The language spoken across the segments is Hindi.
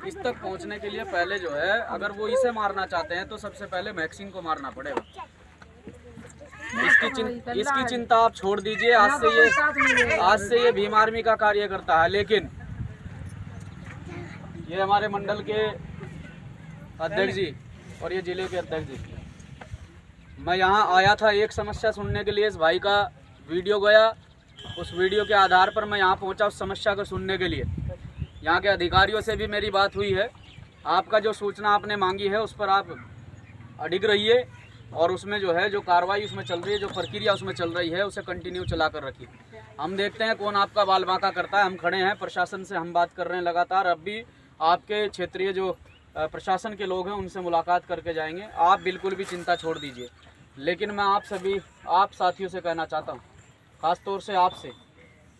इस तक पहुंचने के लिए पहले जो है, अगर वो इसे मारना चाहते हैं तो सबसे पहले मैक्सिंग को मारना पड़ेगा। इसकी चिंता आप छोड़ दीजिए। आज से ये भीम आर्मी का कार्य करता है। लेकिन ये हमारे मंडल के अध्यक्ष जी और ये जिले के अध्यक्ष जी, मैं यहाँ आया था एक समस्या सुनने के लिए। इस भाई का वीडियो गया, उस वीडियो के आधार पर मैं यहाँ पहुँचा उस समस्या को सुनने के लिए। यहाँ के अधिकारियों से भी मेरी बात हुई है। आपका जो सूचना आपने मांगी है उस पर आप अडिग रहिए और उसमें जो है, जो कार्रवाई उसमें चल रही है, जो प्रक्रिया उसमें चल रही है, उसे कंटिन्यू चला कर रखिए। हम देखते हैं कौन आपका बाल बांका करता है। हम खड़े हैं, प्रशासन से हम बात कर रहे हैं लगातार। अब भी आपके क्षेत्रीय जो प्रशासन के लोग हैं उनसे मुलाकात करके जाएंगे। आप बिल्कुल भी चिंता छोड़ दीजिए। लेकिन मैं आप साथियों से कहना चाहता हूँ, ख़ास तौर से आपसे,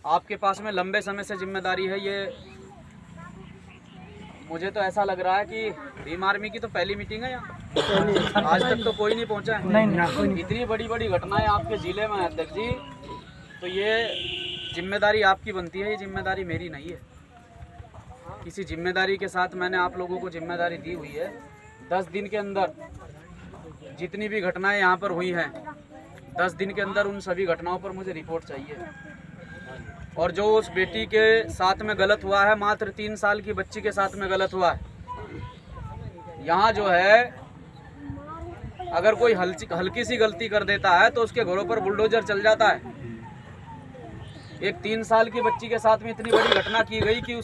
आपके पास में लंबे समय से जिम्मेदारी है। ये मुझे तो ऐसा लग रहा है कि भीम आर्मी की तो पहली मीटिंग है यहाँ, आज तक तो कोई नहीं पहुँचा है। नहीं। इतनी बड़ी बड़ी घटनाएं आपके ज़िले में, अध्यक्ष जी, तो ये जिम्मेदारी आपकी बनती है, ये जिम्मेदारी मेरी नहीं है। किसी जिम्मेदारी के साथ मैंने आप लोगों को जिम्मेदारी दी हुई है। 10 दिन के अंदर जितनी भी घटनाएं यहाँ पर हुई हैं, 10 दिन के अंदर उन सभी घटनाओं पर मुझे रिपोर्ट चाहिए। और जो उस बेटी के साथ में गलत हुआ है, मात्र 3 साल की बच्ची के साथ में गलत हुआ है, यहाँ जो है अगर कोई हल्की सी गलती कर देता है तो उसके घरों पर बुलडोजर चल जाता है। एक 3 साल की बच्ची के साथ में इतनी बड़ी घटना की गई कि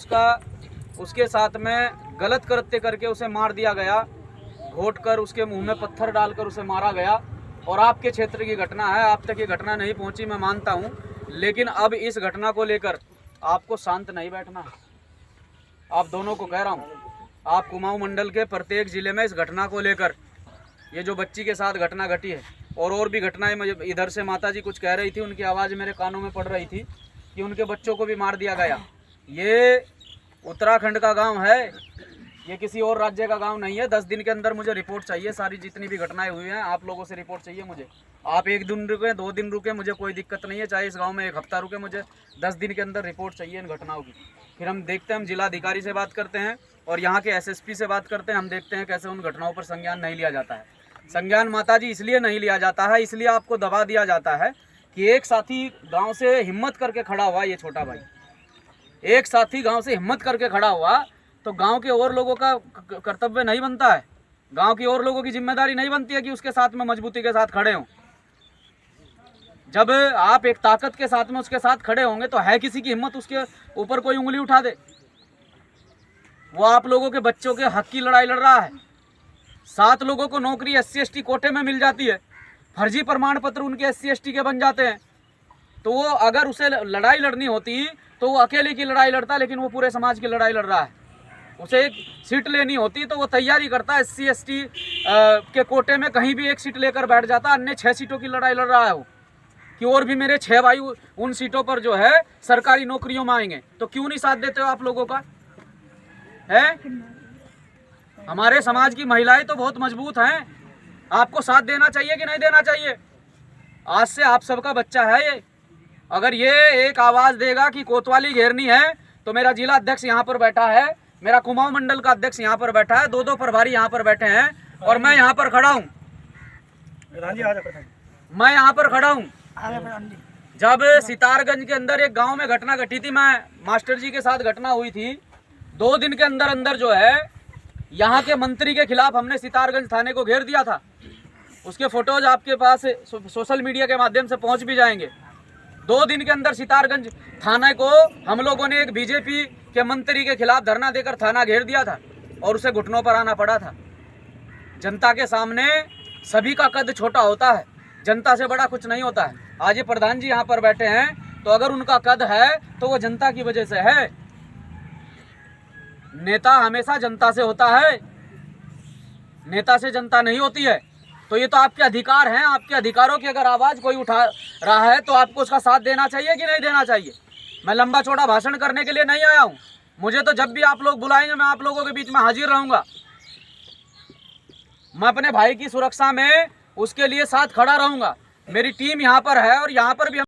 उसके साथ में गलत कृत्य करके उसे मार दिया गया, घोट कर उसके मुंह में पत्थर डालकर उसे मारा गया। और आपके क्षेत्र की घटना है, आप तक ये घटना नहीं पहुंची, मैं मानता हूं। लेकिन अब इस घटना को लेकर आपको शांत नहीं बैठना है। आप दोनों को कह रहा हूं, आप कुमाऊं मंडल के प्रत्येक जिले में इस घटना को लेकर, ये जो बच्ची के साथ घटना घटी है और भी घटनाएं, मुझे इधर से माता जी कुछ कह रही थी, उनकी आवाज़ मेरे कानों में पड़ रही थी कि उनके बच्चों को भी मार दिया गया। ये उत्तराखंड का गांव है, ये किसी और राज्य का गांव नहीं है। 10 दिन के अंदर मुझे रिपोर्ट चाहिए, सारी जितनी भी घटनाएं हुई हैं आप लोगों से रिपोर्ट चाहिए मुझे। आप 1 दिन रुके, 2 दिन रुके, मुझे कोई दिक्कत नहीं है। चाहे इस गांव में 1 हफ्ता रुके, मुझे 10 दिन के अंदर रिपोर्ट चाहिए इन घटनाओं की। फिर हम देखते हैं, हम जिलाधिकारी से बात करते हैं और यहाँ के SSP से बात करते हैं। हम देखते हैं कैसे उन घटनाओं पर संज्ञान नहीं लिया जाता है। संज्ञान माता जी इसलिए नहीं लिया जाता है, इसलिए आपको दबा दिया जाता है कि एक साथी गाँव से हिम्मत करके खड़ा हुआ, ये छोटा भाई एक साथी गांव से हिम्मत करके खड़ा हुआ, तो गांव के और लोगों का कर्तव्य नहीं बनता है, गांव की और लोगों की जिम्मेदारी नहीं बनती है कि उसके साथ में मजबूती के साथ खड़े हों। जब आप एक ताकत के साथ में उसके साथ खड़े होंगे तो है किसी की हिम्मत उसके ऊपर कोई उंगली उठा दे। वो आप लोगों के बच्चों के हक की लड़ाई लड़ रहा है। 7 लोगों को नौकरी SC/ST कोटे में मिल जाती है, फर्जी प्रमाण पत्र उनके SC/ST के बन जाते हैं। तो वो अगर उसे लड़ाई लड़नी होती तो वो अकेले की लड़ाई लड़ता, लेकिन वो पूरे समाज की लड़ाई लड़ रहा है। उसे एक सीट लेनी होती तो वो तैयारी करता, SC/ST के कोटे में कहीं भी एक सीट लेकर बैठ जाता। अन्य 6 सीटों की लड़ाई लड़ रहा है वो, कि और भी मेरे 6 भाई उन सीटों पर जो है सरकारी नौकरियों में आएंगे। तो क्यों नहीं साथ देते हो आप लोगों का है? हमारे समाज की महिलाएं तो बहुत मजबूत हैं, आपको साथ देना चाहिए कि नहीं देना चाहिए? आज से आप सबका बच्चा है ये। अगर ये एक आवाज़ देगा कि कोतवाली घेरनी है, तो मेरा जिला अध्यक्ष यहाँ पर बैठा है, मेरा कुमाऊं मंडल का अध्यक्ष यहाँ पर बैठा है, 2 प्रभारी यहाँ पर बैठे हैं और मैं यहाँ पर खड़ा हूँ। मैं यहाँ पर खड़ा हूँ। जब सितारगंज के अंदर एक गांव में घटना घटी थी, मैं मास्टर जी के साथ घटना हुई थी, 2 दिन के अंदर अंदर जो है यहाँ के मंत्री के खिलाफ हमने सितारगंज थाने को घेर दिया था। उसके फोटोज आपके पास सोशल मीडिया के माध्यम से पहुँच भी जाएंगे। 2 दिन के अंदर सितारगंज थाने को हम लोगों ने एक बीजेपी के मंत्री के खिलाफ धरना देकर थाना घेर दिया था और उसे घुटनों पर आना पड़ा था। जनता के सामने सभी का कद छोटा होता है, जनता से बड़ा कुछ नहीं होता है। आज ये प्रधान जी यहाँ पर बैठे हैं, तो अगर उनका कद है तो वो जनता की वजह से है। नेता हमेशा जनता से होता है, नेता से जनता नहीं होती है। तो ये तो आपके अधिकार हैं, आपके अधिकारों की अगर आवाज़ कोई उठा रहा है तो आपको उसका साथ देना चाहिए कि नहीं देना चाहिए? मैं लंबा चौड़ा भाषण करने के लिए नहीं आया हूँ। मुझे तो जब भी आप लोग बुलाएंगे मैं आप लोगों के बीच में हाजिर रहूँगा। मैं अपने भाई की सुरक्षा में उसके लिए साथ खड़ा रहूँगा। मेरी टीम यहाँ पर है और यहाँ पर भी